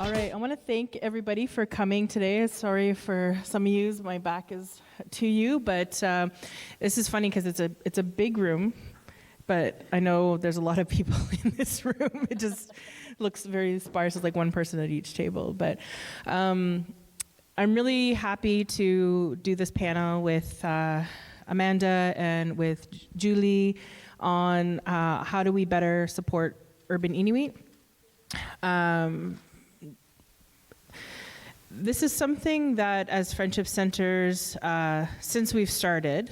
All right, I want to thank everybody for coming today. Sorry for some of you, my back is to you, but this is funny because it's a big room, but I know there's a lot of people in this room. It just looks very sparse. It's like one person at each table, but I'm really happy to do this panel with Amanda and with Julie on how do we better support Urban Inuit. This is something that as Friendship Centers, since we've started,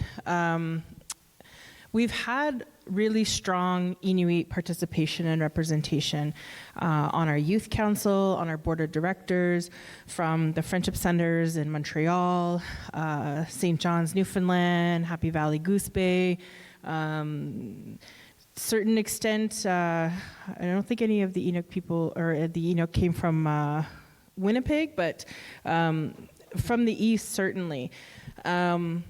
we've had really strong Inuit participation and representation on our youth council, on our board of directors, from the Friendship Centers in Montreal, St. John's, Newfoundland, Happy Valley, Goose Bay. Certain extent, I don't think any of the Inuk people or the Inuk came from Winnipeg, but from the east, certainly. And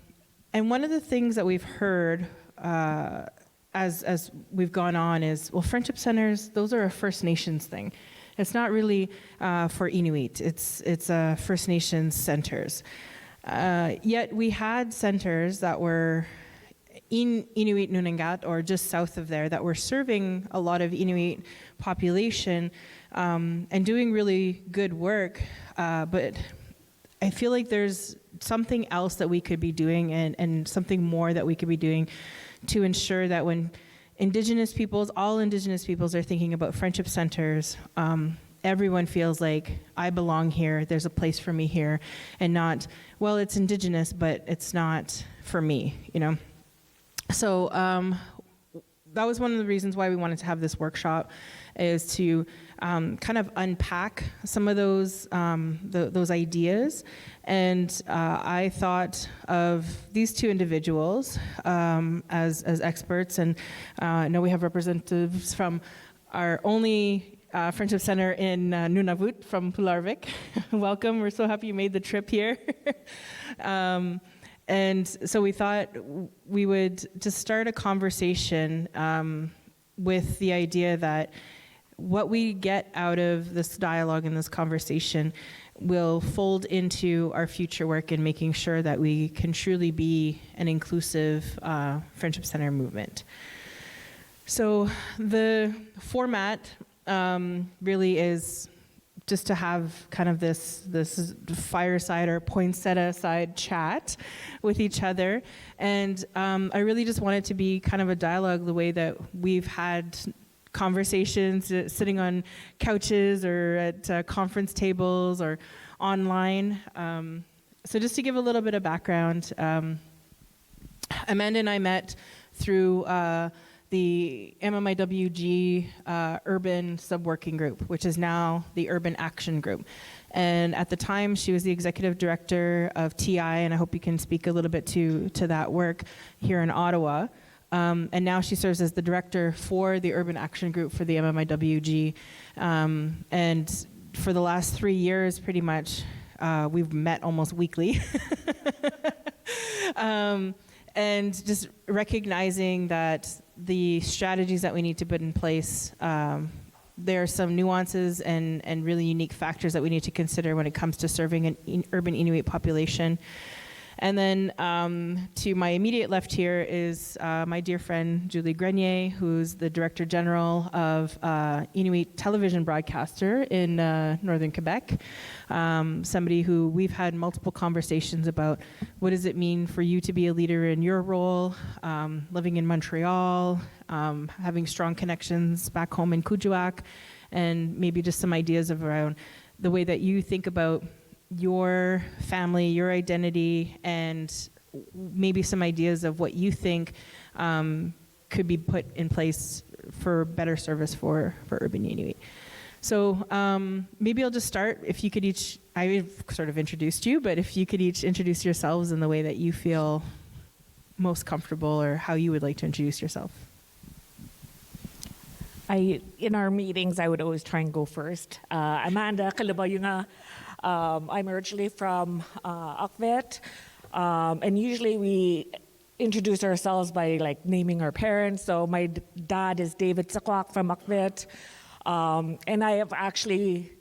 one of the things that we've heard as we've gone on is, well, Friendship Centers, those are a First Nations thing. It's not really for Inuit. It's First Nations centers. Yet we had centers that were in Inuit Nunangat, or just south of there, that were serving a lot of Inuit population and doing really good work. But I feel like there's something else that we could be doing and something more that we could be doing to ensure that when Indigenous peoples, all Indigenous peoples are thinking about Friendship Centers, everyone feels like I belong here, there's a place for me here, and not, well, it's Indigenous, but it's not for me, you know? So that was one of the reasons why we wanted to have this workshop, is to kind of unpack some of those ideas. And I thought of these two individuals as experts, and I know we have representatives from our only Friendship Center in Nunavut, from Pularvik. Welcome, we're so happy you made the trip here. And so we thought we would just start a conversation with the idea that what we get out of this dialogue and this conversation will fold into our future work in making sure that we can truly be an inclusive Friendship Center movement. So the format really is just to have kind of this fireside or poinsettia-side chat with each other. And I really just want it to be kind of a dialogue the way that we've had conversations sitting on couches or at conference tables or online. So just to give a little bit of background, Amanda and I met through the MMIWG Urban Sub-Working Group, which is now the Urban Action Group. And at the time, she was the executive director of TI, and I hope you can speak a little bit to that work here in Ottawa. And now she serves as the director for the Urban Action Group for the MMIWG. And for the last 3 years, pretty much, we've met almost weekly. And just recognizing that the strategies that we need to put in place, there are some nuances and really unique factors that we need to consider when it comes to serving an urban Inuit population. And then to my immediate left here is my dear friend Julie Grenier, who's the Director General of Inuit television broadcaster in Northern Quebec. Somebody who we've had multiple conversations about what does it mean for you to be a leader in your role, living in Montreal, having strong connections back home in Kuujjuaq, and maybe just some ideas around the way that you think about your family, your identity, and maybe some ideas of what you think could be put in place for better service for Urban Inuit. So maybe I'll just start. If you could each, I've sort of introduced you, but if you could each introduce yourselves in the way that you feel most comfortable, or how you would like to introduce yourself. In our meetings, I would always try and go first. Amanda Kalabayunga. I'm originally from Akvet, and usually we introduce ourselves by like naming our parents. So my dad is David Sakwak from Akvet, and I have actually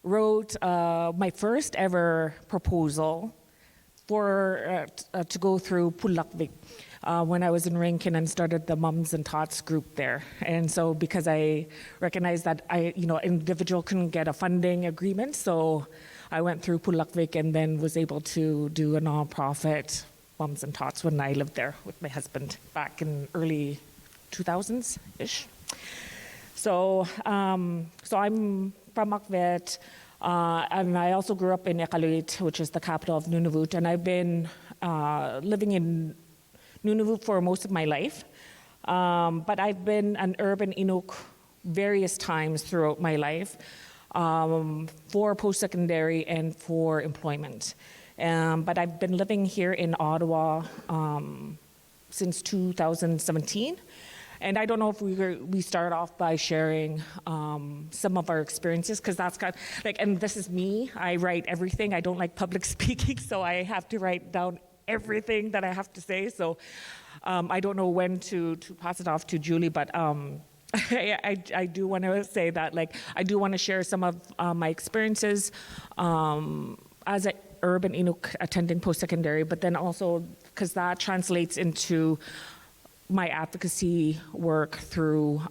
wrote my first ever proposal for to go through Pulakvik when I was in Rankin and started the Mums and Tots group there. And so because I recognized that individual couldn't get a funding agreement, so I went through Pulakvik and then was able to do a nonprofit, Mums and Tots, when I lived there with my husband back in early 2000s-ish. So I'm from Akvet, and I also grew up in Iqaluit, which is the capital of Nunavut, and I've been living in Nunavut for most of my life. But I've been an urban Inuk various times throughout my life for post-secondary and for employment. But I've been living here in Ottawa since 2017. And I don't know if we start off by sharing some of our experiences, because that's kind of like, and this is me, I write everything. I don't like public speaking, so I have to write down everything that I have to say. So I don't know when to pass it off to Julie, but I do want to say that, like, I do want to share some of my experiences as an urban Inuk attending post-secondary, but then also because that translates into my advocacy work through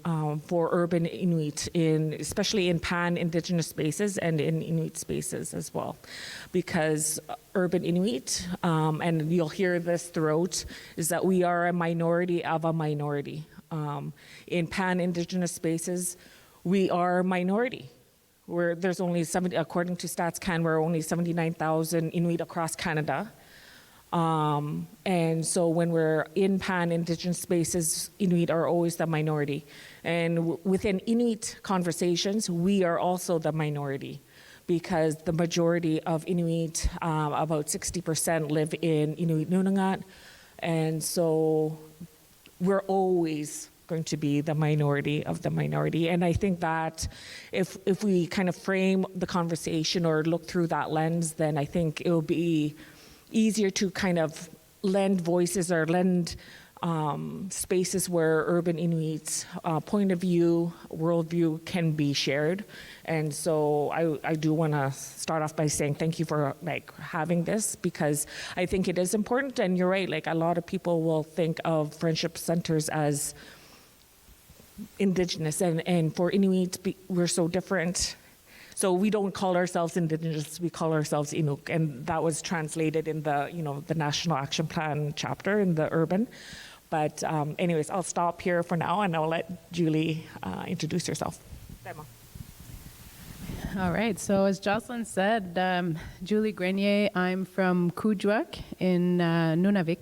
for Urban Inuit, especially in pan-Indigenous spaces and in Inuit spaces as well. Because Urban Inuit, and you'll hear this throughout, is that we are a minority of a minority. In pan-Indigenous spaces, we are a minority. There's only according to StatsCan, we're only 79,000 Inuit across Canada. And so when we're in pan-Indigenous spaces, Inuit are always the minority. And within Inuit conversations, we are also the minority, because the majority of Inuit, about 60%, live in Inuit Nunangat. And so we're always going to be the minority of the minority. And I think that if we kind of frame the conversation or look through that lens, then I think it will be easier to kind of lend voices or lend spaces where urban Inuits' point of view, worldview can be shared. And so I do want to start off by saying thank you for having this, because I think it is important. And you're right, like, a lot of people will think of friendship centers as Indigenous, and for Inuit, we're so different. So we don't call ourselves Indigenous, we call ourselves Inuk, and that was translated in the National Action Plan chapter in the urban. But anyways, I'll stop here for now, and I'll let Julie introduce herself. All right, so as Jocelyn said, Julie Grenier, I'm from Kuujjuaq in Nunavik.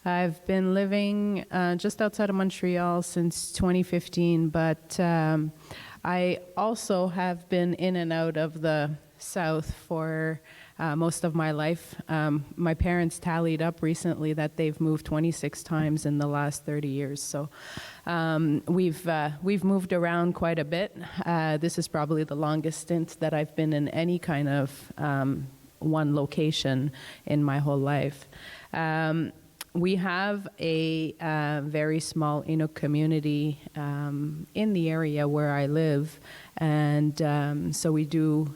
I've been living just outside of Montreal since 2015, but I also have been in and out of the South for most of my life. My parents tallied up recently that they've moved 26 times in the last 30 years. So we've moved around quite a bit. This is probably the longest stint that I've been in any kind of one location in my whole life. We have a very small Inuk community in the area where I live, and so we do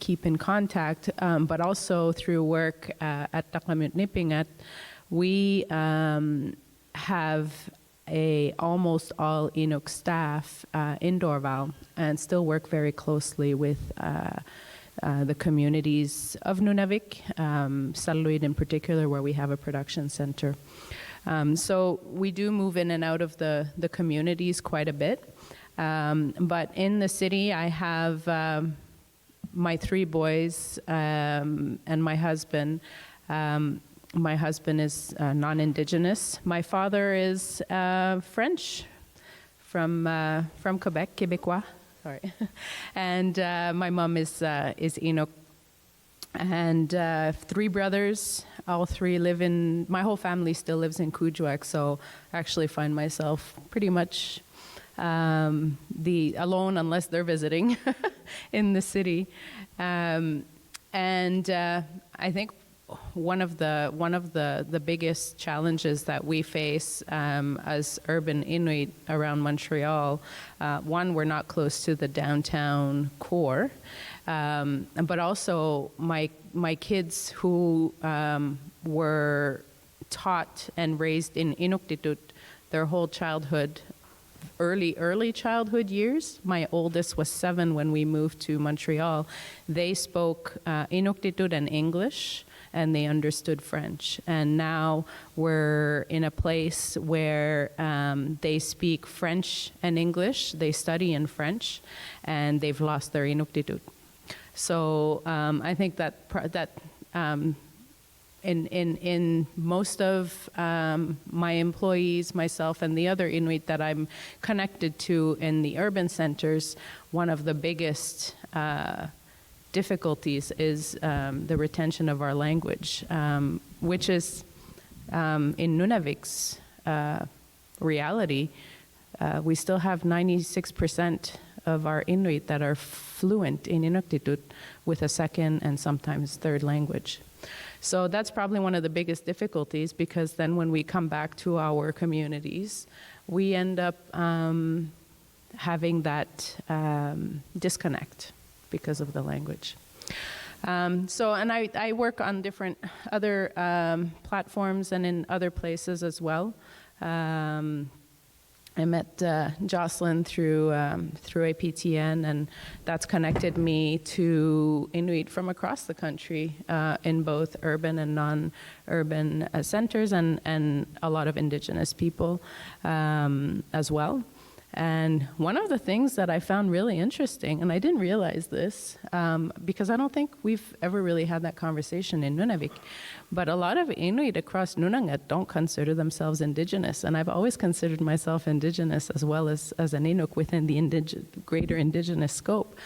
keep in contact, but also through work at Taqamut Nipingat, we have a almost all Inuk staff in Dorval, and still work very closely with the communities of Nunavik, Saluid in particular, where we have a production center. So we do move in and out of the communities quite a bit. But in the city, I have my 3 boys and my husband. My husband is non-Indigenous. My father is French from Quebec, Québécois. Sorry. And my mom is Inuk. And 3 brothers, all 3 live in, my whole family still lives in Kuujjuaq, so I actually find myself pretty much alone unless they're visiting in the city. And I think one of the biggest challenges that we face as urban Inuit around Montreal, one, we're not close to the downtown core, But also my kids who were taught and raised in Inuktitut their whole childhood, early childhood years. My oldest was 7 when we moved to Montreal. They spoke Inuktitut and English, and they understood French. And now we're in a place where they speak French and English, they study in French, and they've lost their Inuktitut. So I think that in most of my employees, myself, and the other Inuit that I'm connected to in the urban centers, one of the biggest difficulties is the retention of our language, which is in Nunavut's reality. We still have 96% of our Inuit that are fluent in Inuktitut with a second and sometimes third language. So that's probably one of the biggest difficulties, because then when we come back to our communities, we end up having that disconnect because of the language. And I work on different other platforms and in other places as well. I met Jocelyn through APTN, and that's connected me to Inuit from across the country in both urban and non-urban centers, and a lot of Indigenous people as well. And one of the things that I found really interesting, and I didn't realize this, because I don't think we've ever really had that conversation in Nunavik, but a lot of Inuit across Nunangat don't consider themselves Indigenous. And I've always considered myself Indigenous as well as an Inuk within the greater Indigenous scope.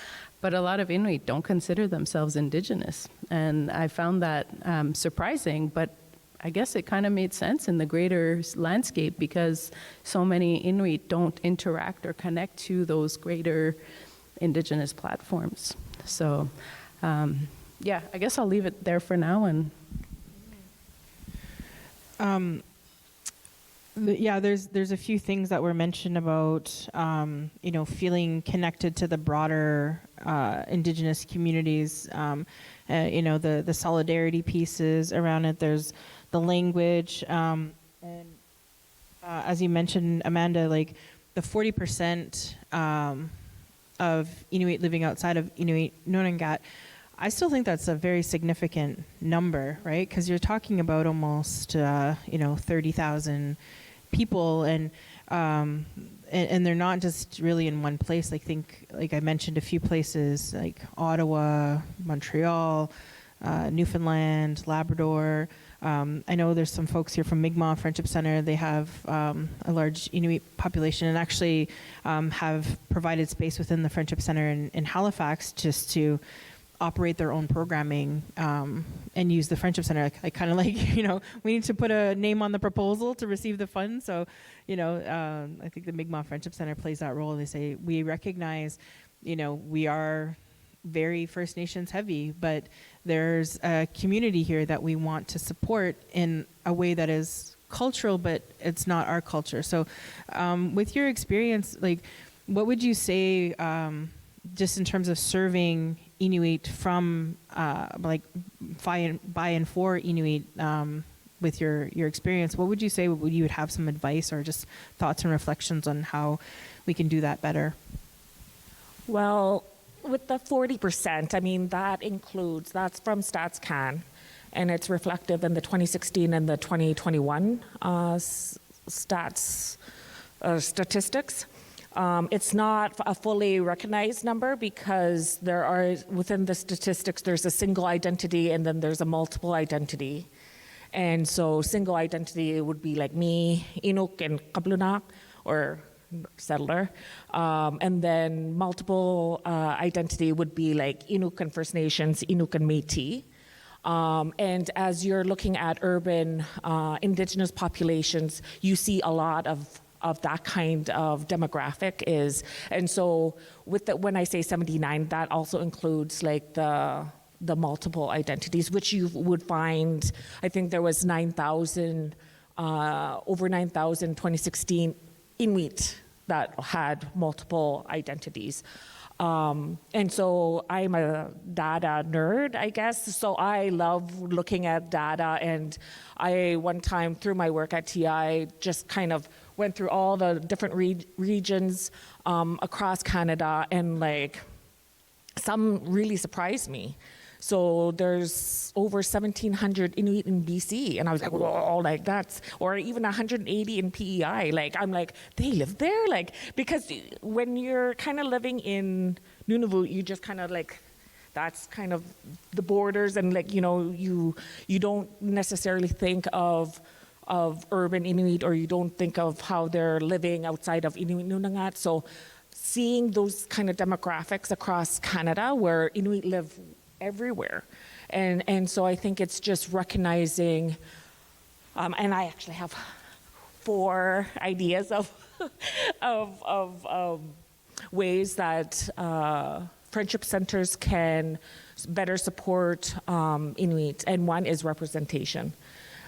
But a lot of Inuit don't consider themselves Indigenous. And I found that surprising, but I guess it kind of made sense in the greater landscape, because so many Inuit don't interact or connect to those greater Indigenous platforms. So, yeah, I guess I'll leave it there for now. And there's a few things that were mentioned about feeling connected to the broader Indigenous communities. The solidarity pieces around it. There's the language, and as you mentioned, Amanda, like the 40% of Inuit living outside of Inuit Nunangat, I still think that's a very significant number, right? Because you're talking about almost 30,000 people, and they're not just really in one place. I think, like I mentioned, a few places like Ottawa, Montreal, Newfoundland, Labrador. I know there's some folks here from Mi'kmaq Friendship Center. They have a large Inuit population, and actually have provided space within the Friendship Center in Halifax just to operate their own programming and use the Friendship Center. I kind of like, we need to put a name on the proposal to receive the funds. So, I think the Mi'kmaq Friendship Center plays that role. They say, we recognize, we are very First Nations heavy, but there's a community here that we want to support in a way that is cultural, but it's not our culture. So with your experience, like, what would you say just in terms of serving Inuit from by and for Inuit with your experience, what would you say you would have some advice or just thoughts and reflections on how we can do that better? Well, with the 40%, I mean, that's from StatsCan, and it's reflective in the 2016 and the 2021 statistics. It's not a fully recognized number, because within the statistics, there's a single identity and then there's a multiple identity. And so single identity would be like me, Inuk and Kablunak, or settler. And then multiple identity would be like Inuk and First Nations, Inuk and Métis. And as you're looking at urban Indigenous populations, you see a lot of that kind of demographic and so when I say 79, that also includes like the multiple identities, which you would find. I think there was 9,000, over 9,000 2016 Inuit that had multiple identities. And so I'm a data nerd, I guess. So I love looking at data. And I, one time through my work at TI, just kind of went through all the different regions across Canada, and like some really surprised me. So there's over 1,700 Inuit in BC, and I was like, whoa, like that's, or even 180 in PEI. Like, I'm like, they live there? Like, because when you're kind of living in Nunavut, you just kind of like, that's kind of the borders, and like, you know, you don't necessarily think of urban Inuit, or you don't think of how they're living outside of Inuit Nunangat. So seeing those kind of demographics across Canada where Inuit live everywhere. And so I think it's just recognizing, and I actually have 4 ideas of ways that friendship centers can better support Inuit, and one is representation.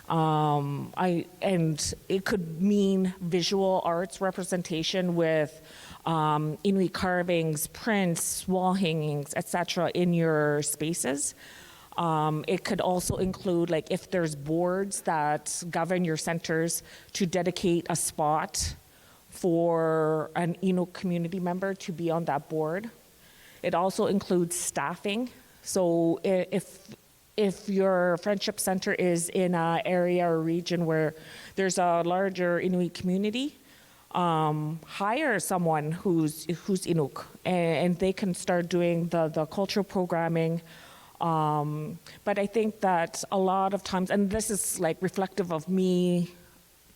And it could mean visual arts representation with Inuit carvings, prints, wall hangings, etc. in your spaces. It could also include, like, if there's boards that govern your centers, to dedicate a spot for an Inuit community member to be on that board. It also includes staffing. So if your friendship center is in an area or region where there's a larger Inuit community, hire someone who's Inuk, and they can start doing the cultural programming. But I think that a lot of times, and this is like reflective of me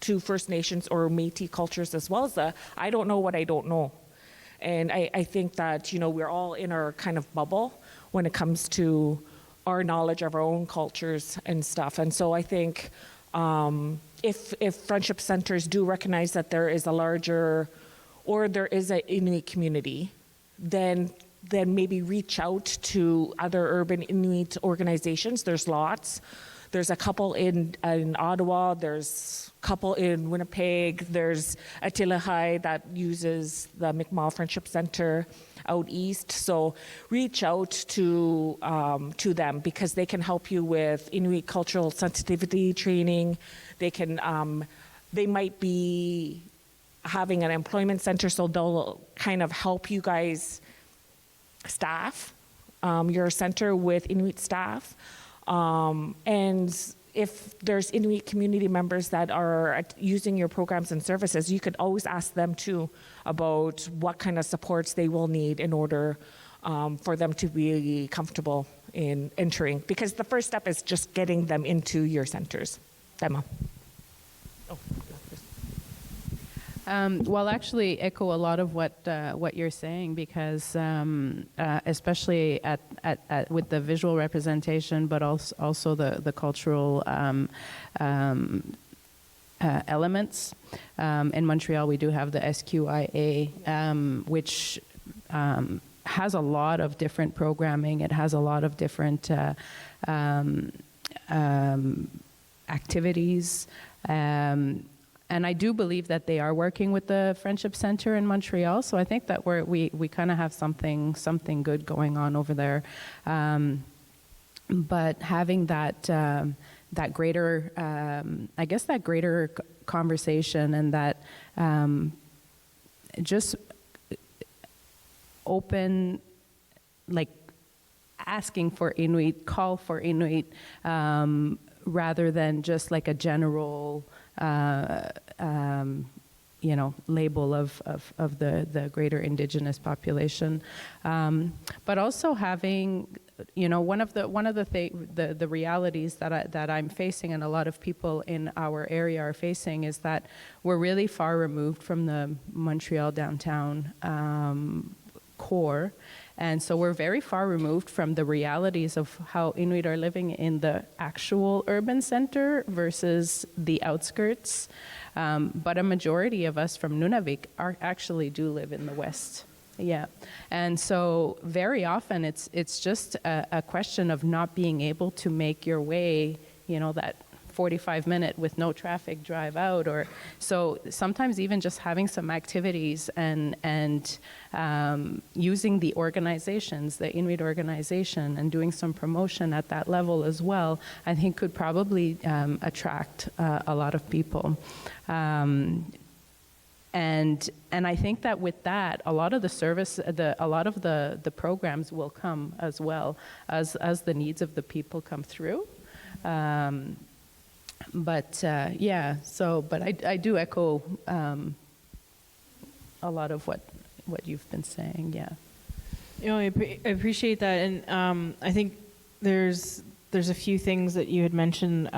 to First Nations or Métis cultures as well, as I don't know what I don't know. And I think that, you know, we're all in our kind of bubble when it comes to our knowledge of our own cultures and stuff. And so I think if friendship centers do recognize that there is a larger, or there is an Inuit community, then maybe reach out to other urban Inuit organizations. There's lots. There's a couple in Ottawa. There's a couple in Winnipeg. There's Atilahai that uses the Mi'kmaq Friendship Center out east. So reach out to them, because they can help you with Inuit cultural sensitivity training. They might be having an employment center, so they'll kind of help you guys staff your center with Inuit staff. And if there's Inuit community members that are using your programs and services, you could always ask them too about what kind of supports they will need in order for them to be comfortable in entering. Because the first step is just getting them into your centers. Tema. Oh. Well, actually echo a lot of what you're saying, because especially with the visual representation, but also the cultural elements. In Montreal, we do have the SQIA, which has a lot of different programming. It has a lot of different activities. And I do believe that they are working with the Friendship Center in Montreal. So I think that we kind of have something good going on over there. But having that greater, I guess that greater conversation, and that just open, like asking for Inuit, call for Inuit, rather than just like a general label of the greater Indigenous population, but also having, one of the realities that I'm facing, and a lot of people in our area are facing, is that we're really far removed from the Montreal downtown core. And so we're very far removed from the realities of how Inuit are living in the actual urban center versus the outskirts. But a majority of us from Nunavik actually do live in the west. Yeah. And so very often it's just a question of not being able to make your way, that 45-minute with no traffic drive out, or so sometimes even just having some activities and using the organizations, the Inuit organization, and doing some promotion at that level as well, I think could probably attract a lot of people. And I think that with that, a lot of the programs will come as well as the needs of the people come through. But I do echo a lot of what you've been saying. Yeah. I appreciate that, and I think there's a few things that you had mentioned,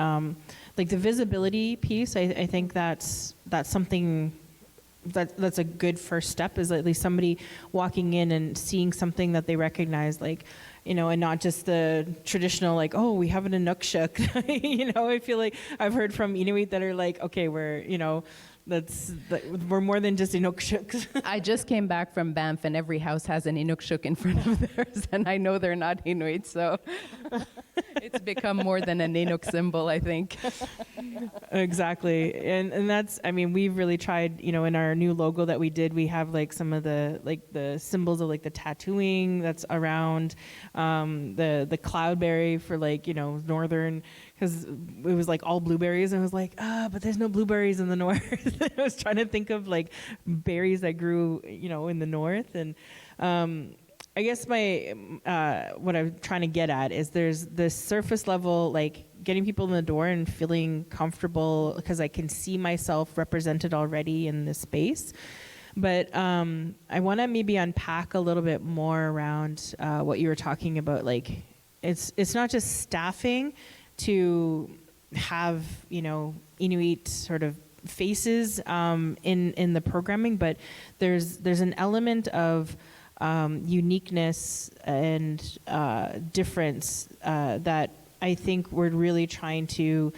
like the visibility piece. I think that's something that's a good first step, is at least somebody walking in and seeing something that they recognize, like, and not just the traditional, like, oh, we have an Inukshuk. I feel like I've heard from Inuit that are like, okay, we're more than just Inukshuks. I just came back from Banff, and every house has an Inukshuk in front of theirs, and I know they're not Inuit, so it's become more than an Inuk symbol, I think. Exactly, and that's, we've really tried, in our new logo that we did, we have like some of the symbols of like the tattooing that's around, the cloudberry for northern, because it was like all blueberries, and I was like, but there's no blueberries in the north. I was trying to think of like berries that grew, in the north, and I guess what I'm trying to get at is there's this surface level, like getting people in the door and feeling comfortable because I can see myself represented already in this space. But I want to maybe unpack a little bit more around what you were talking about. Like, it's not just staffing to have, Inuit sort of faces in the programming, but there's an element of uniqueness and difference that I think we're really trying to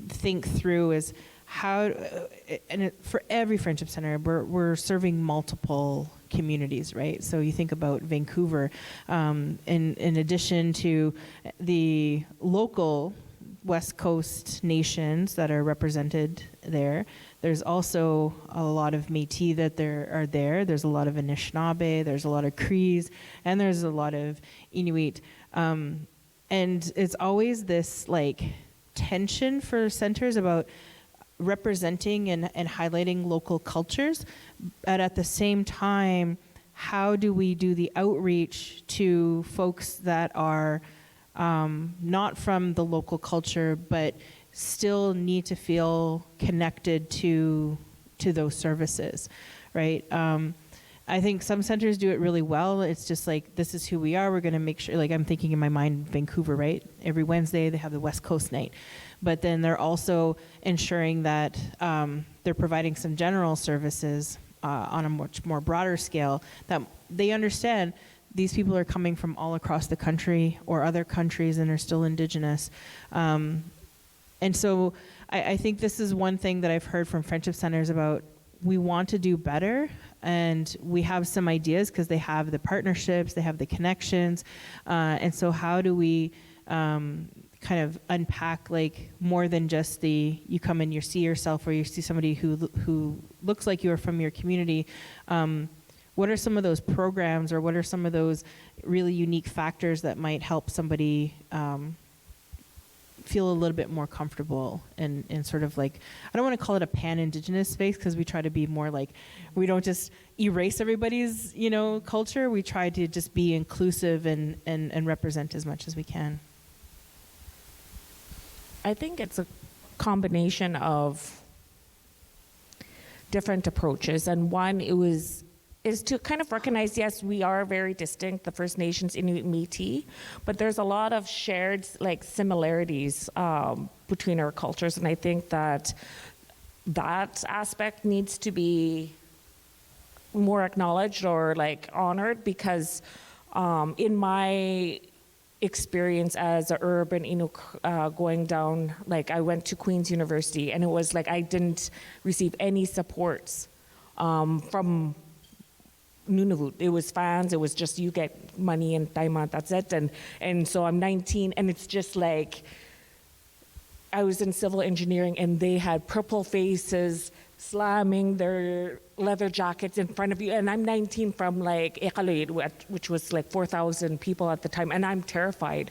think through is how, for every Friendship Center, we're serving multiple communities, right? So you think about Vancouver, in addition to the local West Coast nations that are represented there, there's also a lot of Métis that are there. There's a lot of Anishinaabe, there's a lot of Crees, and there's a lot of Inuit. And it's always this like tension for centers about representing and highlighting local cultures, but at the same time, how do we do the outreach to folks that are not from the local culture, but still need to feel connected to those services, right? I think some centers do it really well. It's just like, this is who we are. We're going to make sure, like I'm thinking in my mind, Vancouver, right? Every Wednesday they have the West Coast night. But then they're also ensuring that they're providing some general services on a much more broader scale, that they understand these people are coming from all across the country or other countries and are still Indigenous. And so I think this is one thing that I've heard from Friendship Centers about. We want to do better, and we have some ideas because they have the partnerships, they have the connections. And so how do we kind of unpack like more than just the, you come and you see yourself, or you see somebody who looks like you are from your community. What are some of those programs, or what are some of those really unique factors that might help somebody feel a little bit more comfortable in sort of like, I don't want to call it a pan-Indigenous space, because we try to be more like, we don't just erase everybody's, culture. We try to just be inclusive and represent as much as we can. I think it's a combination of different approaches, and one is to kind of recognize, yes, we are very distinct, the First Nations, Inuit, Métis, but there's a lot of shared like similarities between our cultures, and I think that aspect needs to be more acknowledged or like honored, because in my experience as an Urban Inuit going down, like I went to Queen's University, and it was like I didn't receive any supports from Nunavut. It was fans, it was just you get money and taima, that's it. And so I'm 19, and it's just like I was in civil engineering, and they had purple faces slamming their leather jackets in front of you. And I'm 19 from like Iqaluit, which was like 4,000 people at the time, and I'm terrified.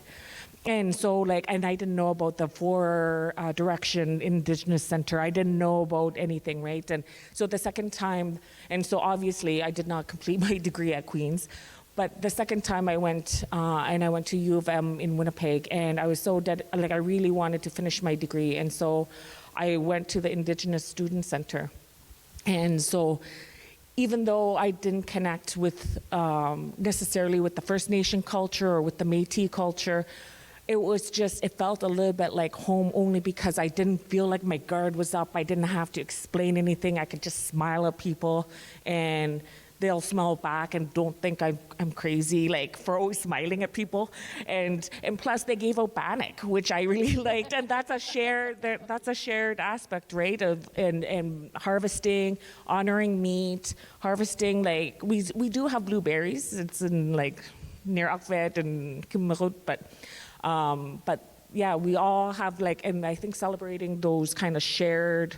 And so and I didn't know about the four direction Indigenous Center. I didn't know about anything, right? And so the second time, and so obviously I did not complete my degree at Queen's, but the second time I went, and I went to U of M in Winnipeg, and I was so I really wanted to finish my degree. And so I went to the Indigenous Student Center. And so even though I didn't connect with necessarily with the First Nation culture or with the Métis culture, it felt a little bit like home, only because I didn't feel like my guard was up. I didn't have to explain anything. I could just smile at people, and they'll smile back and don't think I'm crazy, like, for always smiling at people. And plus they gave out bannock, which I really liked. And that's a shared aspect, right? And harvesting, honoring meat, harvesting, like, we do have blueberries. It's in like near Akvet and Kimarut, but yeah, we all have like, and I think celebrating those kind of shared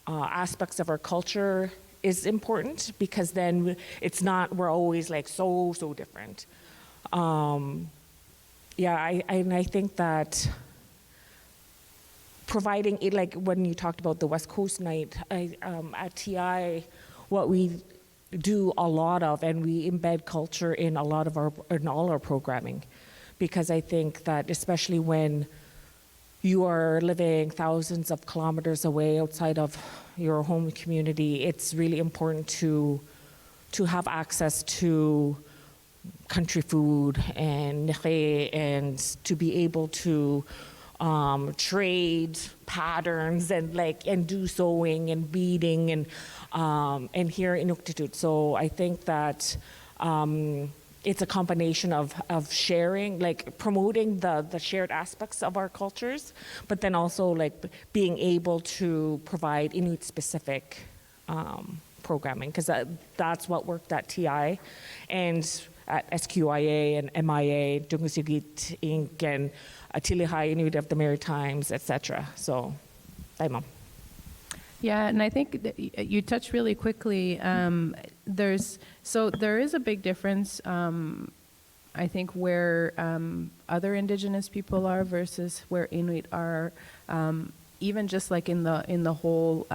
aspects of our culture is important, because then we're always like so different. Yeah, I think that providing it, like when you talked about the West Coast night, at TI, what we do a lot of, and we embed culture in all our programming, because I think that especially when you are living thousands of kilometers away outside of your home community, it's really important to have access to country food and to be able to trade patterns and do sewing and beading and here in Inuktitut. So I think that it's a combination of sharing, like promoting the shared aspects of our cultures, but then also like being able to provide Inuit specific programming, because that's what worked at TI and at SQIA and MIA, Dungusigit Inc. and Atilihai Inuit of the Maritimes, etc. So, Ma'am. Yeah, and I think that you touched really quickly. There is a big difference, I think, where other Indigenous people are versus where Inuit are, even just like in the whole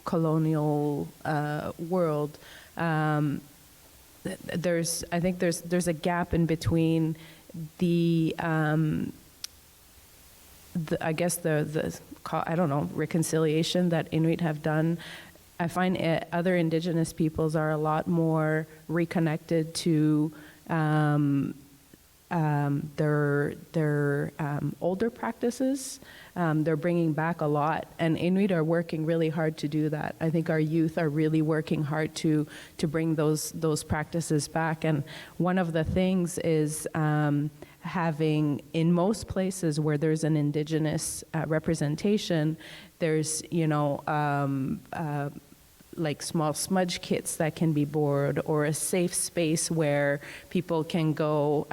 colonial world. There's a gap in between the I guess the reconciliation that Inuit have done. I find other Indigenous peoples are a lot more reconnected to their older practices. They're bringing back a lot, and Inuit are working really hard to do that. I think our youth are really working hard to bring those practices back. And one of the things is having, in most places where there's an Indigenous representation, there's like small smudge kits that can be borrowed, or a safe space where people can go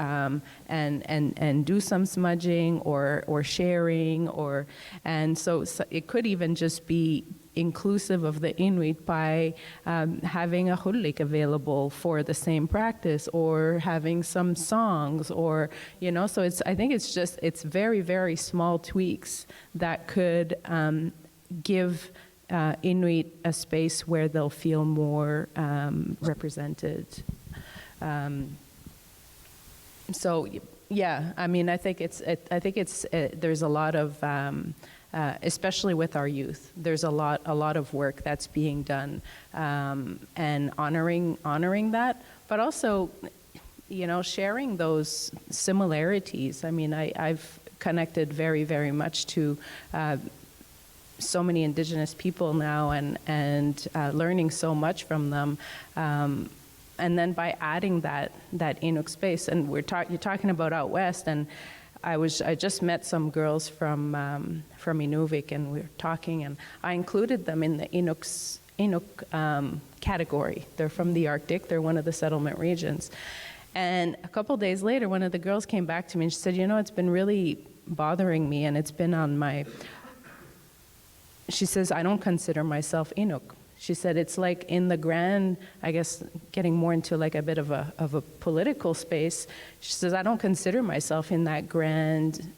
and do some smudging or sharing, and so it could even just be inclusive of the Inuit by having a hullik available for the same practice, or having some songs, or so I think it's very, very small tweaks that could give Inuit a space where they'll feel more represented. So yeah, I mean, I think there's a lot of especially with our youth, there's a lot of work that's being done, and honoring that, but also sharing those similarities. I mean, I've connected very, very much to so many Indigenous people now, and learning so much from them, and then by adding that Inuk space, and you're talking about out west, and I just met some girls from Inuvik, and we were talking, and I included them in the Inuk category. They're from the Arctic. They're one of the settlement regions. And a couple days later, one of the girls came back to me and she said, it's been really bothering me, and it's been on my. She says, I don't consider myself Inuk. She said, it's like in the grand, I guess, getting more into like a bit of a political space. She says, I don't consider myself in that grand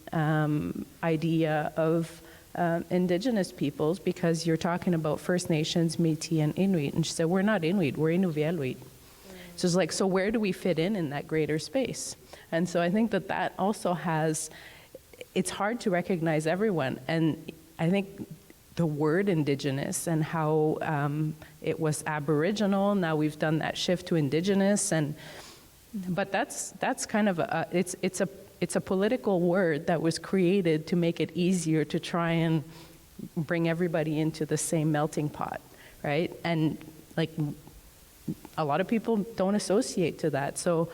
idea of Indigenous peoples, because you're talking about First Nations, Métis, and Inuit. And she said, we're not Inuit, we're Inuvialuit. So it's like, so where do we fit in that greater space? And so I think that also has, it's hard to recognize everyone. And I think the word Indigenous and how it was Aboriginal, now we've done that shift to Indigenous, but that's kind of it's a political word that was created to make it easier to try and bring everybody into the same melting pot, right? And like a lot of people don't associate to that. So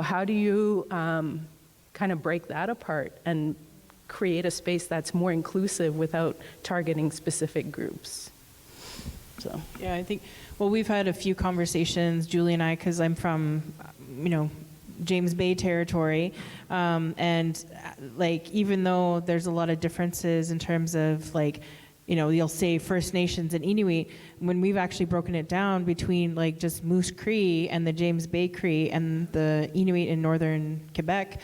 how do you kind of break that apart and create a space that's more inclusive without targeting specific groups? So Yeah, I think, well, we've had a few conversations, Julie and I, because I'm from, James Bay territory, and like, even though there's a lot of differences in terms of like, you'll say First Nations and Inuit, when we've actually broken it down between like just Moose Cree and the James Bay Cree and the Inuit in northern Quebec,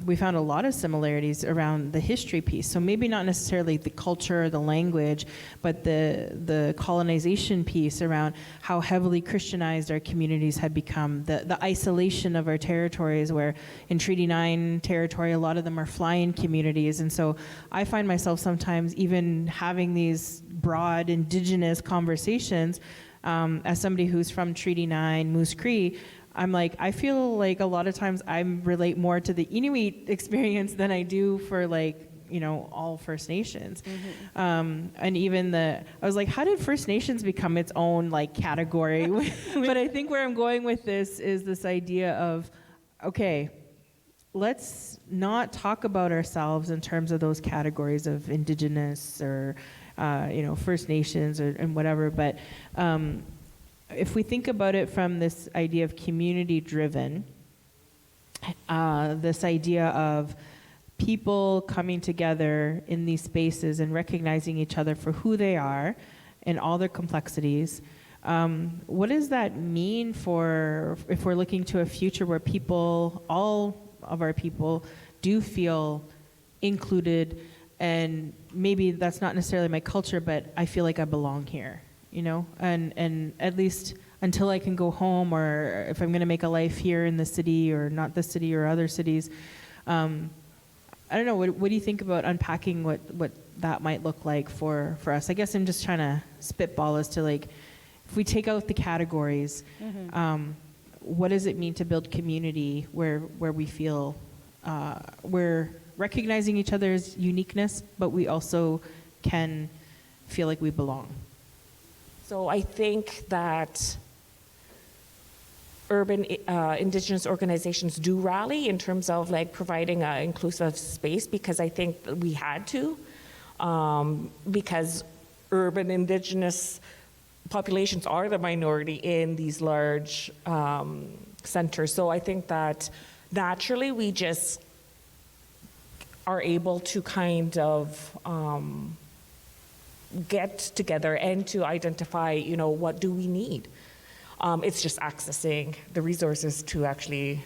we found a lot of similarities around the history piece. So maybe not necessarily the culture or the language, but the colonization piece around how heavily Christianized our communities had become, the isolation of our territories, where in Treaty 9 territory, a lot of them are fly-in communities. And so I find myself sometimes even having these broad Indigenous conversations, as somebody who's from Treaty 9, Moose Cree, I'm like, I feel like a lot of times I relate more to the Inuit experience than I do for like, all First Nations. Mm-hmm. And even I was like, how did First Nations become its own like category? But I think where I'm going with this is this idea of, okay, let's not talk about ourselves in terms of those categories of Indigenous or, First Nations and whatever, but if we think about it from this idea of community-driven, this idea of people coming together in these spaces and recognizing each other for who they are and all their complexities, what does that mean for if we're looking to a future where people, all of our people, do feel included, and maybe that's not necessarily my culture, but I feel like I belong here. And at least until I can go home, or if I'm going to make a life here in the city or not the city or other cities, I don't know, what do you think about unpacking what that might look like for us? I guess I'm just trying to spitball as to like, if we take out the categories, mm-hmm. What does it mean to build community where we feel we're recognizing each other's uniqueness, but we also can feel like we belong? So I think that urban Indigenous organizations do rally in terms of like providing an inclusive space, because I think that we had to, because urban Indigenous populations are the minority in these large centers. So I think that naturally we just are able to kind of get together and to identify, what do we need? It's just accessing the resources to actually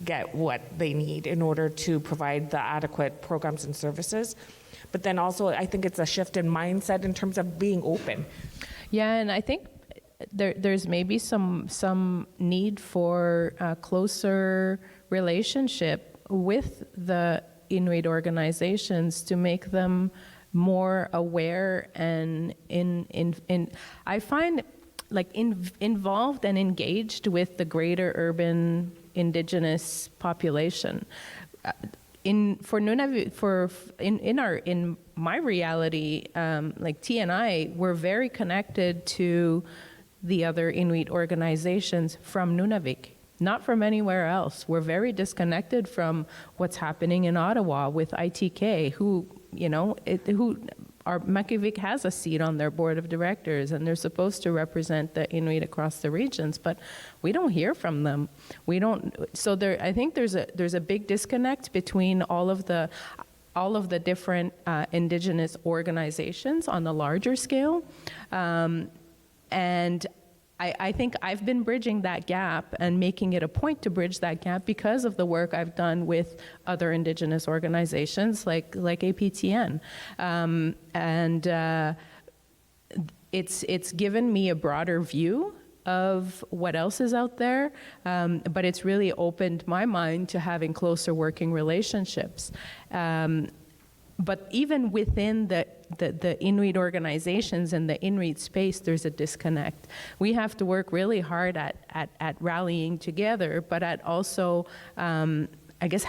get what they need in order to provide the adequate programs and services. But then also, I think it's a shift in mindset in terms of being open. Yeah, and I think there's maybe some need for a closer relationship with the Inuit organizations to make them more aware and I find like involved and engaged with the greater urban Indigenous population. In my reality, like T and I, we're very connected to the other Inuit organizations from Nunavik, not from anywhere else. We're very disconnected from what's happening in Ottawa with ITK, who Makivik has a seat on their board of directors, and they're supposed to represent the Inuit across the regions, but we don't hear from them. We don't. So I think there's a big disconnect between all of the. all of the different Indigenous organizations on the larger scale. And I think I've been bridging that gap and making it a point to bridge that gap because of the work I've done with other Indigenous organizations like APTN. It's given me a broader view of what else is out there, but it's really opened my mind to having closer working relationships. But even within the Inuit organizations and the Inuit space, there's a disconnect. We have to work really hard at rallying together, but at also, I guess,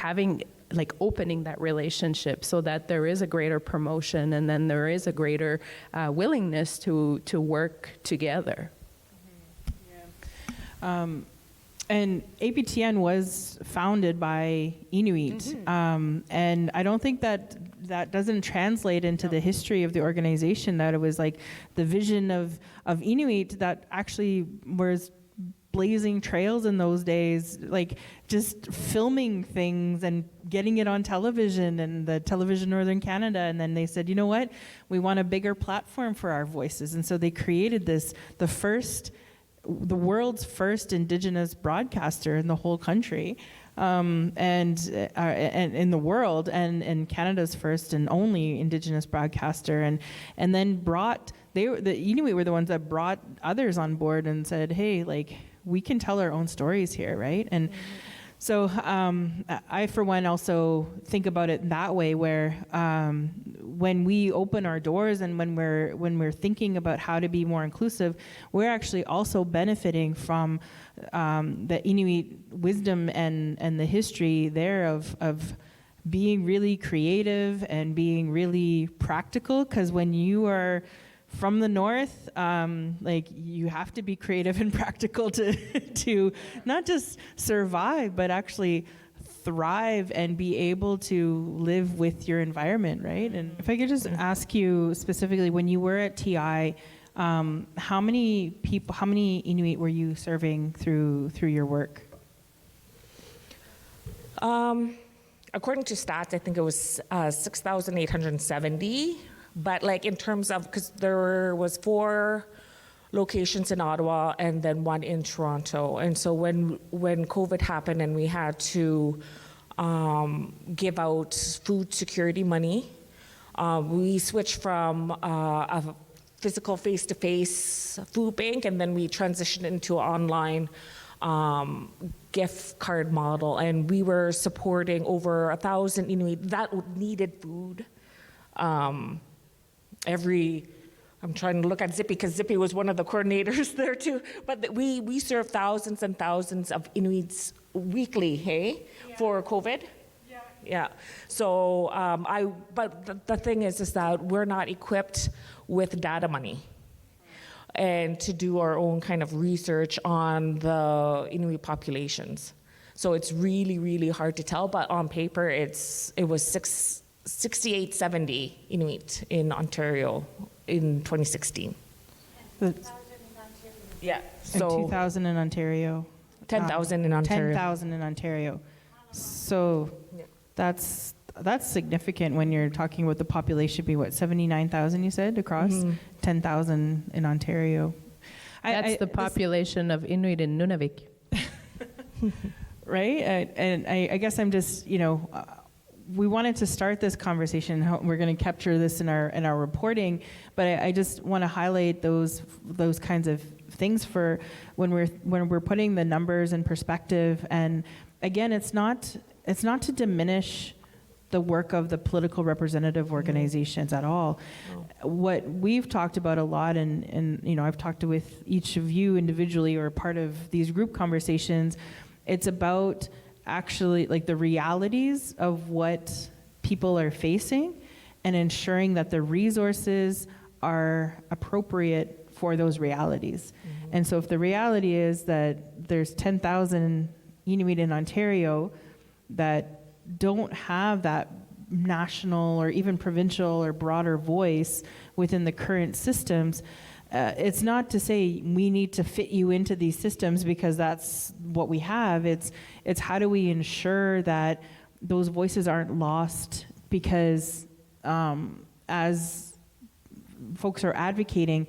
opening that relationship so that there is a greater promotion and then there is a greater willingness to work together. And APTN was founded by Inuit, and I don't think that doesn't translate into the history of the organization, that it was like the vision of Inuit that actually was blazing trails in those days, like just filming things and getting it on television and the Television Northern Canada. And then they said, you know what, we want a bigger platform for our voices. And so they created the world's first Indigenous broadcaster in the whole country, and in the world, and Canada's first and only Indigenous broadcaster, and then the Inuit were the ones that brought others on board and said, hey, like, we can tell our own stories here, right? And so I, for one, also think about it that way, where when we open our doors and when we're thinking about how to be more inclusive, we're actually also benefiting from the Inuit wisdom and the history there of being really creative and being really practical. Because when you are from the north, like, you have to be creative and practical to not just survive, but actually thrive and be able to live with your environment, right? And if I could just ask you specifically, when you were at TI, how many Inuit were you serving through your work? According to stats, I think it was 6,870. But like in terms of, because there was 4 locations in Ottawa and then 1 in Toronto. And so when COVID happened and we had to give out food security money, we switched from a physical face-to-face food bank, and then we transitioned into an online gift card model. And we were supporting over 1,000 Inuit that needed food. I'm trying to look at Zippy because Zippy was one of the coordinators there too. But we serve thousands and thousands of Inuits weekly, hey, for COVID. Yeah. So but the thing is that we're not equipped with data money and to do our own kind of research on the Inuit populations. So it's really, really hard to tell. But on paper, it was 6,870 Inuit in Ontario in 2016. Yeah. So 2,000 in Ontario. 10,000 in Ontario. 10,000 in Ontario. So that's significant when you're talking about the population be 79,000 you said across 10,000 in Ontario. That's the population of Inuit in Nunavik. Right? And I guess I'm just, we wanted to start this conversation. We're going to capture this in our reporting, but I just want to highlight those kinds of things for when we're putting the numbers in perspective. And again, it's not to diminish the work of the political representative organizations at all. What we've talked about a lot, and I've talked with each of you individually or part of these group conversations. It's about actually like the realities of what people are facing and ensuring that the resources are appropriate for those realities. And so if the reality is that there's 10,000 Inuit in Ontario that don't have that national or even provincial or broader voice within the current systems, it's not to say we need to fit you into these systems because that's what we have. It's how do we ensure that those voices aren't lost because as folks are advocating,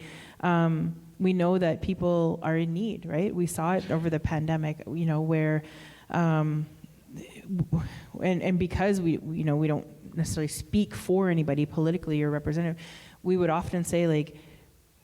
we know that people are in need, right? We saw it over the pandemic, where, and because we don't necessarily speak for anybody politically or representative, we would often say, like,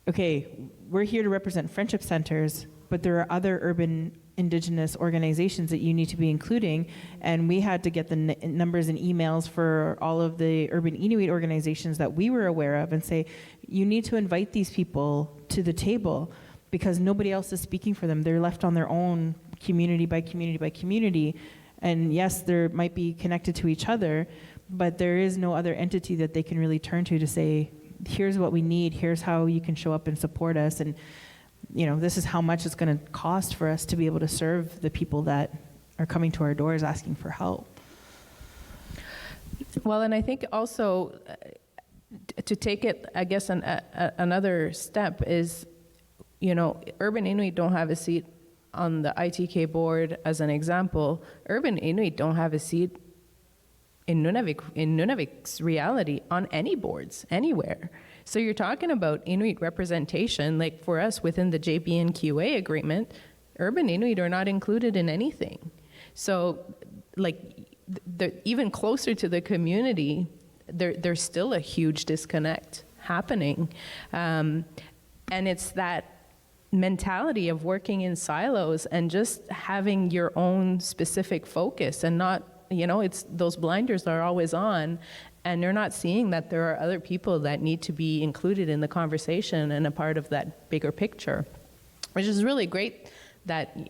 okay, we're here to represent friendship centers, but there are other urban Indigenous organizations that you need to be including, and we had to get the numbers and emails for all of the Urban Inuit organizations that we were aware of and say, you need to invite these people to the table because nobody else is speaking for them. They're left on their own, community by community by community, and yes, they might be connected to each other, but there is no other entity that they can really turn to say, here's what we need, here's how you can show up and support us, and this is how much it's going to cost for us to be able to serve the people that are coming to our doors asking for help. Well, and I think also to take it, I guess, another step is, Urban Inuit don't have a seat on the ITK board as an example. Urban Inuit don't have a seat in Nunavut's reality on any boards, anywhere. So you're talking about Inuit representation, like for us within the JBNQA agreement, Urban Inuit are not included in anything. So like even closer to the community, there's still a huge disconnect happening. And it's that mentality of working in silos and just having your own specific focus and not, it's those blinders are always on, and you're not seeing that there are other people that need to be included in the conversation and a part of that bigger picture, which is really great that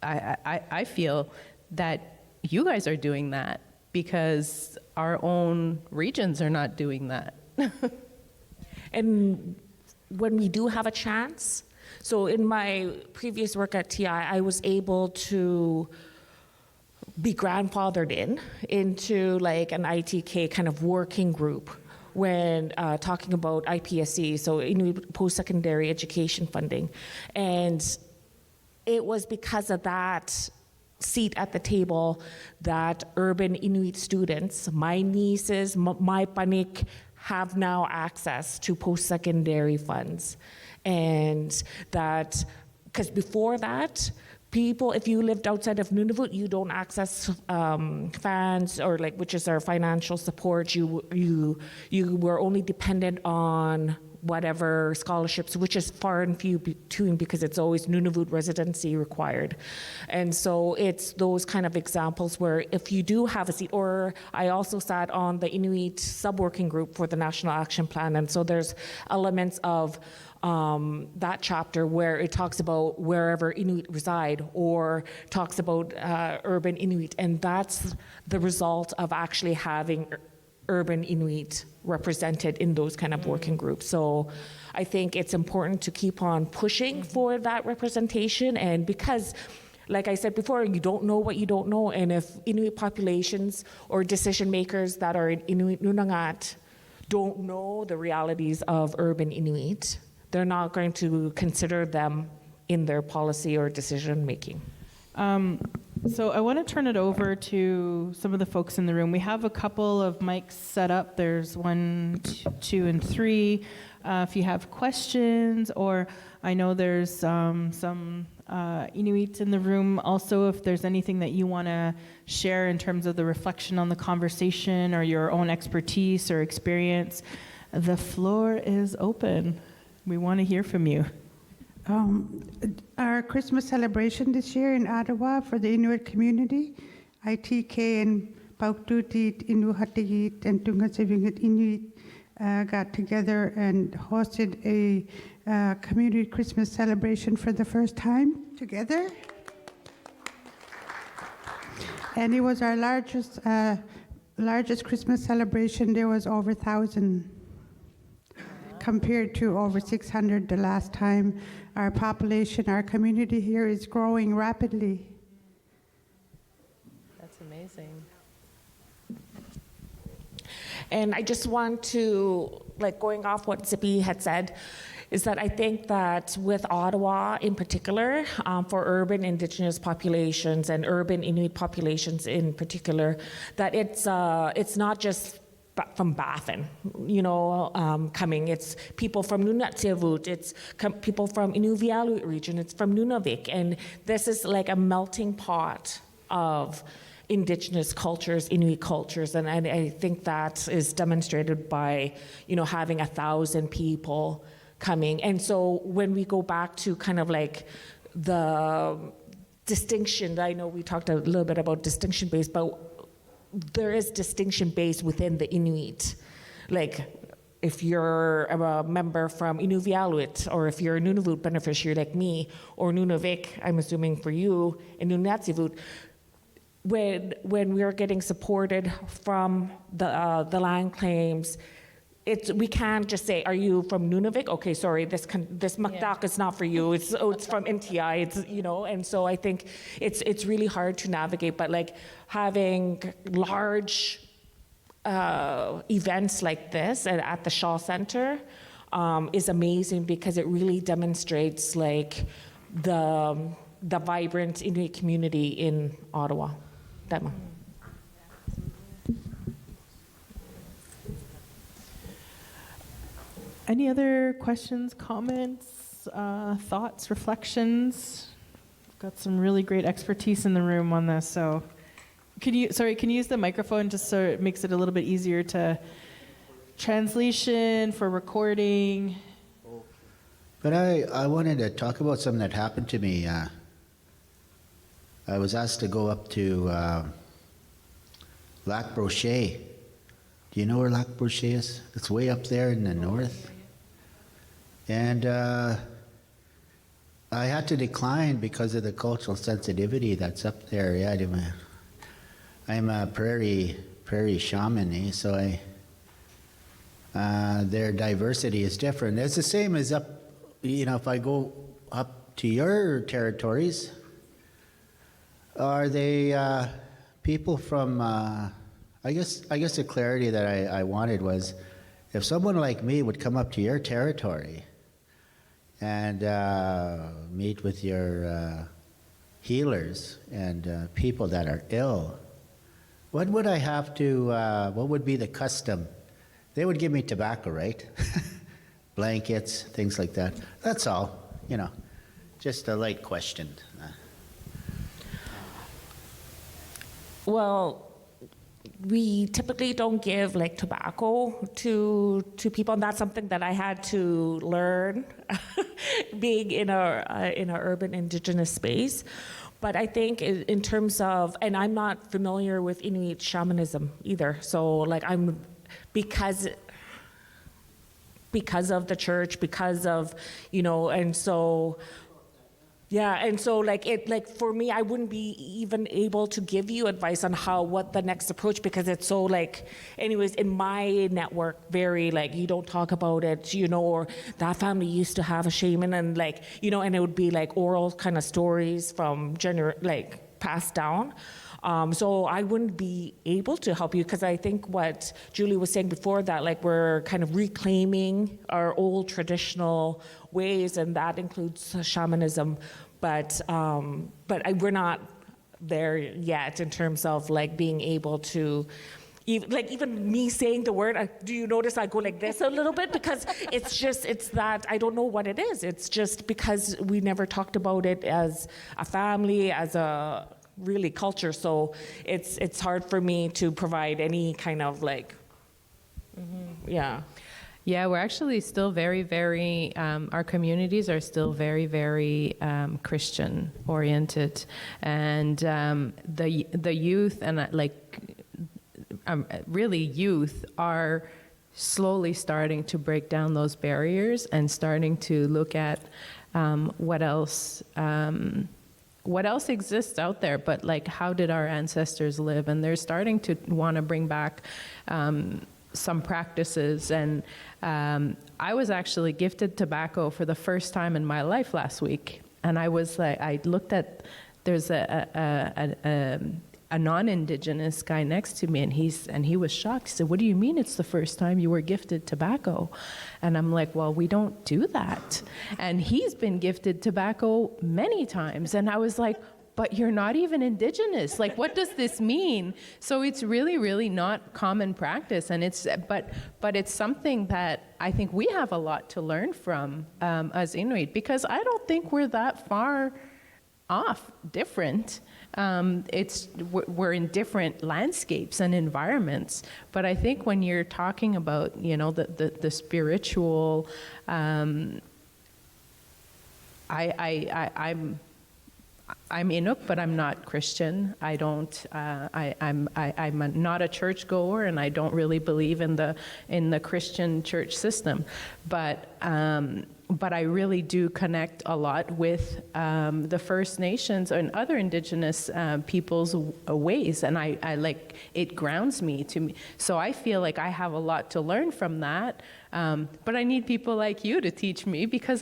I feel that you guys are doing that because our own regions are not doing that. And when we do have a chance, so in my previous work at TI, I was able to be grandfathered into like an ITK kind of working group when talking about IPSC, so Inuit post-secondary education funding. And it was because of that seat at the table that Urban Inuit students, my nieces, my panik, have now access to post-secondary funds. And that, because before that, people, if you lived outside of Nunavut, you don't access funds or which is our financial support. You were only dependent on whatever scholarships, which is far and few between because it's always Nunavut residency required. And so it's those kind of examples where if you do have a seat, or I also sat on the Inuit sub-working group for the National Action Plan, and so there's elements of that chapter where it talks about wherever Inuit reside or talks about Urban Inuit, and that's the result of actually having Urban Inuit represented in those kind of working groups. So I think it's important to keep on pushing for that representation, and because like I said before, you don't know what you don't know, and if Inuit populations or decision makers that are in Inuit Nunangat don't know the realities of Urban Inuit, they're not going to consider them in their policy or decision making. So I want to turn it over to some of the folks in the room. We have a couple of mics set up. There's 1, 2, and 3. If you have questions, or I know there's some Inuit in the room also, if there's anything that you want to share in terms of the reflection on the conversation or your own expertise or experience, the floor is open. We want to hear from you. Our Christmas celebration this year in Ottawa for the Inuit community, ITK and Pauktutit, Inuhatigit, and Tungasivingit Inuit got together and hosted a community Christmas celebration for the first time together. And it was our largest Christmas celebration. There was over 1,000 compared to over 600 the last time. Our population, our community here is growing rapidly. That's amazing. And I just want to, going off what Zippy had said, is that I think that with Ottawa in particular, for urban Indigenous populations and urban Inuit populations in particular, that it's not just from Baffin, coming. It's people from Nunatsiavut, it's people from Inuvialuit region, it's from Nunavik. And this is like a melting pot of Indigenous cultures, Inuit cultures. And I think that is demonstrated by, having 1,000 people coming. And so when we go back to kind of like the distinction, I know we talked a little bit about distinction based, but there is distinction based within the Inuit. Like if you're a member from Inuvialuit, or if you're a Nunavut beneficiary like me, or Nunavik, I'm assuming for you, and Nunatsiavut, when we're getting supported from the land claims, we can't just say, are you from Nunavik? Okay, sorry, this Makdak is not for you. It's from NTI. And so I think it's really hard to navigate. But like having large events like this at the Shaw Center is amazing, because it really demonstrates like the vibrant Inuit community in Ottawa. Dema. Any other questions, comments, thoughts, reflections? We've got some really great expertise in the room on this. So can you use the microphone just so it makes it a little bit easier to translation for recording? But I wanted to talk about something that happened to me. I was asked to go up to Lac Brochet. Do you know where Lac Brochet is? It's way up there in the north. And I had to decline because of the cultural sensitivity that's up there. Yeah, I'm a prairie shaman, so their diversity is different. It's the same as up, if I go up to your territories, are they people from, I guess the clarity that I wanted was, if someone like me would come up to your territory and meet with your healers and people that are ill, what would I have to, what would be the custom? They would give me tobacco, right? Blankets, things like that. That's all, just a light question. Well, we typically don't give like tobacco to people, and that's something that I had to learn being in a urban Indigenous space. But I think in terms of, and I'm not familiar with Inuit shamanism either. So like because of the church, because of, and so. Yeah, and so for me, I wouldn't be even able to give you advice on what the next approach, because it's so anyways, in my network, very you don't talk about it, or that family used to have a shaman, and and it would be oral kind of stories from passed down. So I wouldn't be able to help you, because I think what Julie was saying before, that we're kind of reclaiming our old traditional ways, and that includes shamanism. But we're not there yet in terms of being able to. Even me saying the word, do you notice I go like this a little bit? Because it's that I don't know what it is. It's just because we never talked about it as a family, as a really culture. So it's hard for me to provide any kind of yeah. Yeah, we're actually still very, very, our communities are still very, very Christian oriented. And the youth and really youth are slowly starting to break down those barriers and starting to look at what else exists out there, but how did our ancestors live? And they're starting to want to bring back some practices. And I was actually gifted tobacco for the first time in my life last week. And I was I looked at, there's a non-Indigenous guy next to me, and he was shocked. He said, "What do you mean it's the first time you were gifted tobacco?" And I'm like, "Well, we don't do that." And he's been gifted tobacco many times. And I was like, but you're not even Indigenous. Like, what does this mean? So it's really, really not common practice, and but it's something that I think we have a lot to learn from as Inuit, because I don't think we're that far off different. We're in different landscapes and environments, but I think when you're talking about, you know, the spiritual, I'm Inuk, but I'm not Christian. I'm not a churchgoer, and I don't really believe in the Christian church system. But I really do connect a lot with the First Nations and other Indigenous people's ways, and I like, it grounds me to me. So I feel like I have a lot to learn from that. But I need people like you to teach me, because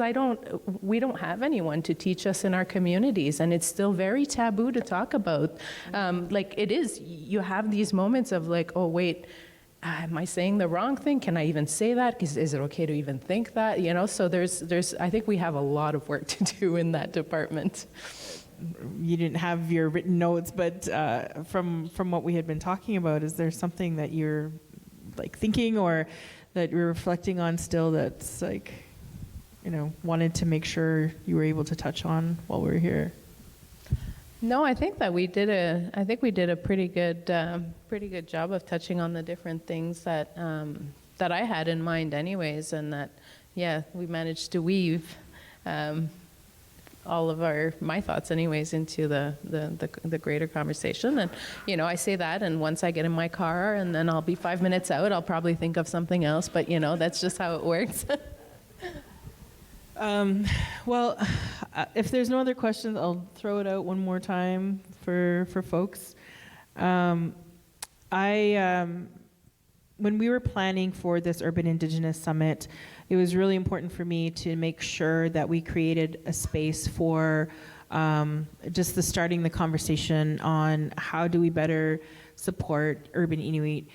we don't have anyone to teach us in our communities, and it's still very taboo to talk about. Like, it is, you have these moments of like, oh wait, am I saying the wrong thing? Can I even say that? Is it okay to even think that? You know, so I think we have a lot of work to do in that department. You didn't have your written notes, but from what we had been talking about, is there something that you're like thinking or that you're reflecting on still that's like, you know, wanted to make sure you were able to touch on while we were here? No, I think that we did a pretty good job of touching on the different things that I had in mind anyways, and that, yeah, we managed to weave all of my thoughts anyways into the greater conversation. And, you know, I say that, and once I get in my car and then I'll be 5 minutes out, I'll probably think of something else, but, you know, that's just how it works. Well, if there's no other questions, I'll throw it out one more time for folks. When we were planning for this Urban Indigenous Summit, it was really important for me to make sure that we created a space for just starting the conversation on how do we better support Urban Inuit.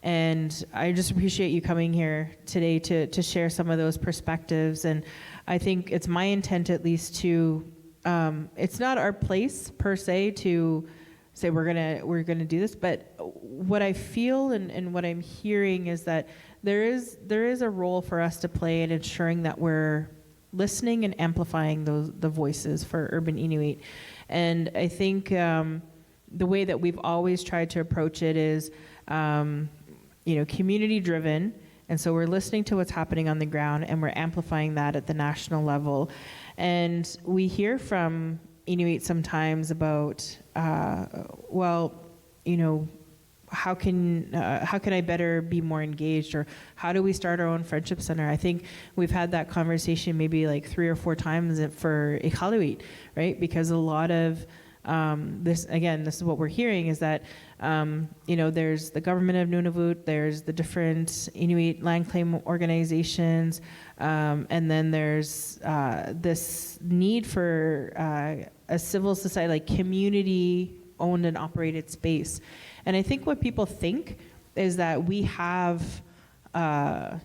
And I just appreciate you coming here today to share some of those perspectives. And I think it's my intent, at least, to it's not our place per se to say we're gonna do this, but what I feel and what I'm hearing is that there is a role for us to play in ensuring that we're listening and amplifying the voices for Urban Inuit. And I think the way that we've always tried to approach it is community driven. And so we're listening to what's happening on the ground, and we're amplifying that at the national level. And we hear from Inuit sometimes about, how can I better be more engaged, or how do we start our own friendship center? I think we've had that conversation maybe like 3 or 4 times for Iqaluit, right? Because a lot of this is what we're hearing, is that there's the government of Nunavut, there's the different Inuit land claim organizations, and then there's this need for a civil society, like community owned and operated space. And I think what people think is that we have a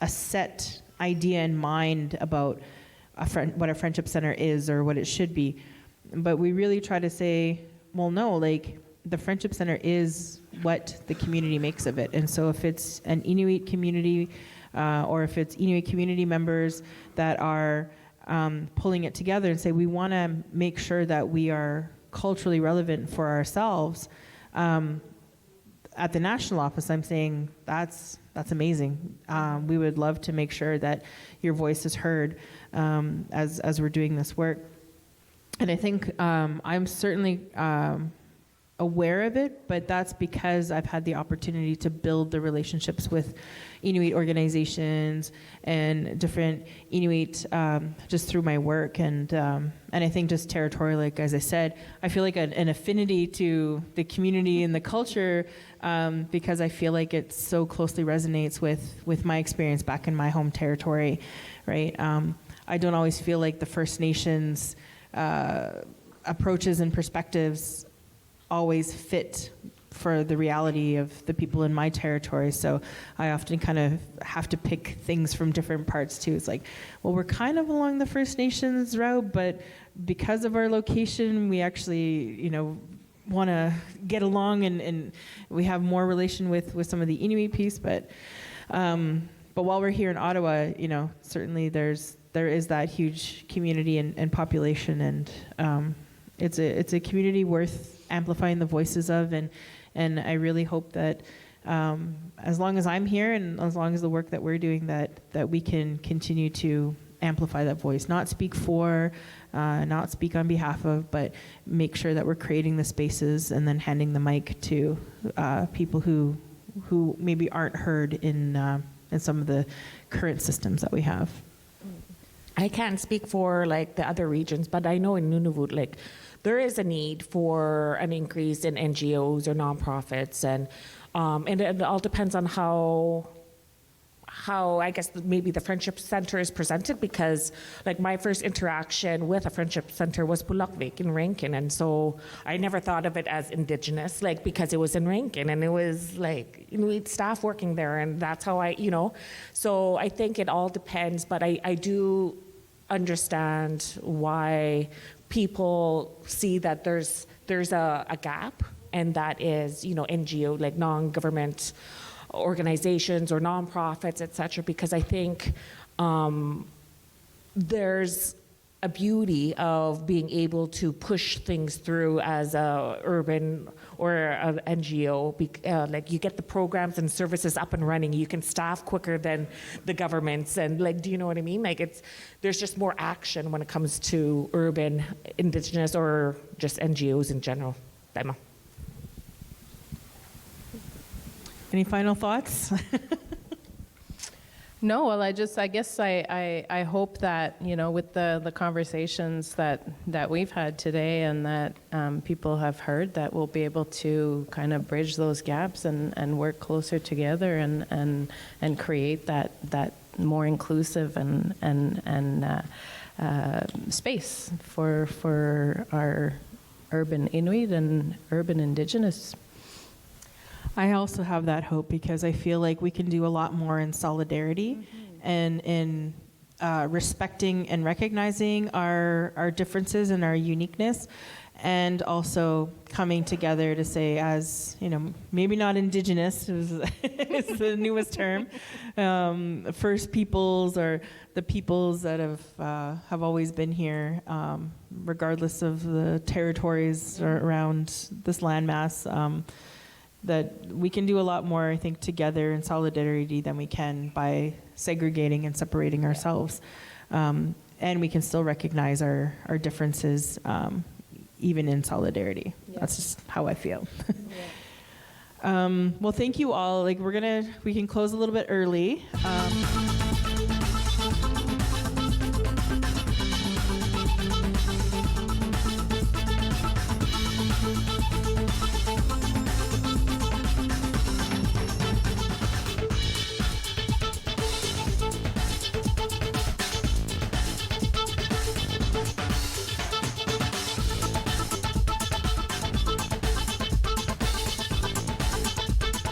set idea in mind about what a friendship center is or what it should be. But we really try to say, well, no, like the friendship center is what the community makes of it. And so if it's an Inuit community or if it's Inuit community members that are pulling it together and say, we want to make sure that we are culturally relevant for ourselves, at the national office, I'm saying that's amazing. We would love to make sure that your voice is heard as we're doing this work. And I think I'm certainly aware of it, but that's because I've had the opportunity to build the relationships with Inuit organizations and different Inuit just through my work. And I think just territorially, like as I said, I feel like an affinity to the community and the culture because I feel like it so closely resonates with my experience back in my home territory, right? I don't always feel like the First Nations approaches and perspectives always fit for the reality of the people in my territory. So I often kind of have to pick things from different parts too. It's like, well, we're kind of along the First Nations route, but because of our location, we actually, want to get along and we have more relation with some of the Inuit piece. But while we're here in Ottawa, certainly there is that huge community and population, and it's a community worth amplifying the voices of, and I really hope that as long as I'm here and as long as the work that we're doing, that we can continue to amplify that voice, not speak for, not speak on behalf of, but make sure that we're creating the spaces and then handing the mic to people who maybe aren't heard in some of the current systems that we have. I can't speak for like the other regions, but I know in Nunavut, like there is a need for an increase in NGOs or nonprofits, and it all depends on how I guess maybe the Friendship Center is presented, because like my first interaction with a Friendship Center was Pulakwik in Rankin, and so I never thought of it as Indigenous, like because it was in Rankin and it was like Inuit staff working there, and that's how so I think it all depends, but I do understand why people see that there's a gap, and that is NGO, like non-government organizations or nonprofits, et cetera, because I think there's a beauty of being able to push things through as a urban or an NGO. Like you get the programs and services up and running, you can staff quicker than the governments, and like, do you know what I mean? Like there's just more action when it comes to urban, Indigenous, or just NGOs in general. Daima. Any final thoughts? No, well, I guess I hope that, with the conversations that we've had today and that people have heard, that we'll be able to kind of bridge those gaps and work closer together and create that more inclusive and space for our urban Inuit and urban Indigenous. I also have that hope, because I feel like we can do a lot more in solidarity and in respecting and recognizing our differences and our uniqueness, and also coming together to say, as maybe not Indigenous is the newest term, First Peoples, or the peoples that have always been here, regardless of the territories around this landmass. That we can do a lot more, I think, together in solidarity than we can by segregating and separating ourselves. And we can still recognize our differences, even in solidarity. Yeah. That's just how I feel. Yeah. Well, thank you all. Like we can close a little bit early.